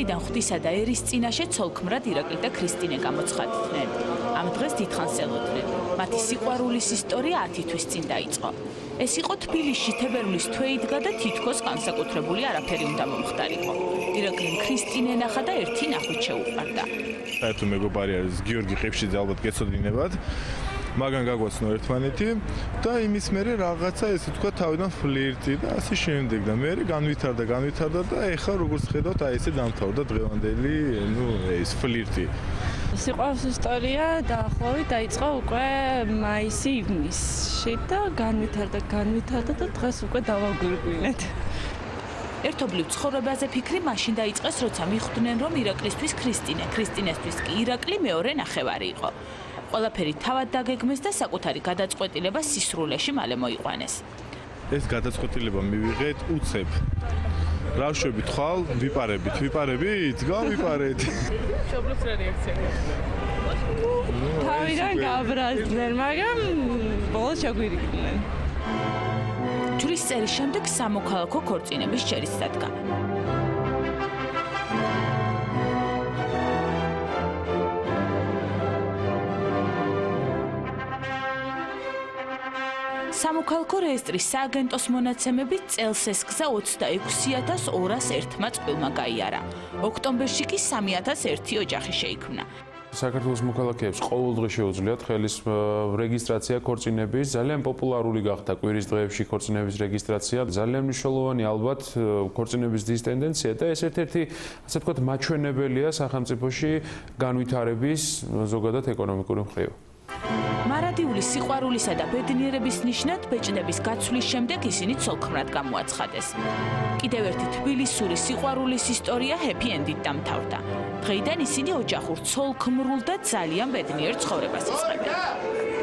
დღეიდან ღვთისა და ერის წინაშე ცოლ-ქმრად ირაკლი და ქრისტინე გამოცხადდნენ. ამ დღეს დიდხანს ელოდნენ. მათი სიყვარულის ისტორია 10 თვის წინ დაიწყო. ეს იყო თბილისში თებერვლის თვე იდგა და თითქოს განსაკუთრებული არაფერი უნდა მომხდარიყო. ირაკლიმ ქრისტინე ნახა და ერთი ნახვით შეუყვარდა. საერთო მეგობარი არის გიორგი ყიფშიძე, ალბათ გეცოდინებათ. მაგან გაგვაცნო ერთმანეთი და იმის მერე რაღაცა ესე თქვა თავიდან ფლირტი და ასე შემდეგ და მე განვითარდა და ეხლა როგორც ხედავთ აი ესე დამთავრდა დღევანდელი ეს ფლირტი. სიყვარულის ისტორია დაახლოებით დაიწყო უკვე მაისი-ივნისში და განვითარდა და დღეს უკვე დავაგვირგვინეთ. ერთობლივ ცხოვრებაზე ფიქრი მაშინ დაიწყეს, როცა მიხვდნენ, რომ ირაკლისთვის ქრისტინესთვის კი ირაკლი მეორე ნახევარი იყო. ყველაფერი თავად დაგეგმეს და საკუთარი გადაწყვეტილება სისრულეში მალე მოიყვანეს. ეს გადაწყვეტილება მივიღეთ უცებ. რა ვშვებით ხვალ, ვიპარებით? გავიპარეთ. მშობლებს რა რეაქცია გაქვთ? თავიდან გაბრაზდნენ, მაგრამ ბოლოს შეგვირიგდნენ. ჯვრის წერის შემდეგ სამოქალაქო ქორწინების ჯერის დადგა. სამოქალაქო რეესტრის სააგენტოს მონაცემებით წელს ეს გზა 26,201-მა წყვილმა გაიარა. ოქტომბერში კი 3,001 ოჯახი შეიქმნა. საქართველოს მოქალაქეებს ყოველდღე შეუძლიათ ხელის რეგისტრაცია ქორწინების, ძალიან პოპულარული გახდა კვირის დღეებში ქორწინების რეგისტრაცია, ძალიან მნიშვნელოვანი ალბათ ქორწინების დის ტენდენცია და ეს ერთ-ერთი, ასე ვთქვათ, მაჩვენებელია სახელმწიფოში განვითარების ზოგადად ეკონომიკური მხრივ. მარადიული სიყვარულისა და ბედნიერების ნიშნად ბეჭდების გაცვლის შემდეგ ისინი ცოლ-ქმრად გამოაცხადეს. კიდევ ერთი თბილისური სიყვარულის ისტორია ჰეპი-ენდით დამთავრდა. დღეიდან ისინი ოჯახურ, ცოლ-ქმრულ და ძალიან ბედნიერ ცხოვრებას იწყებენ.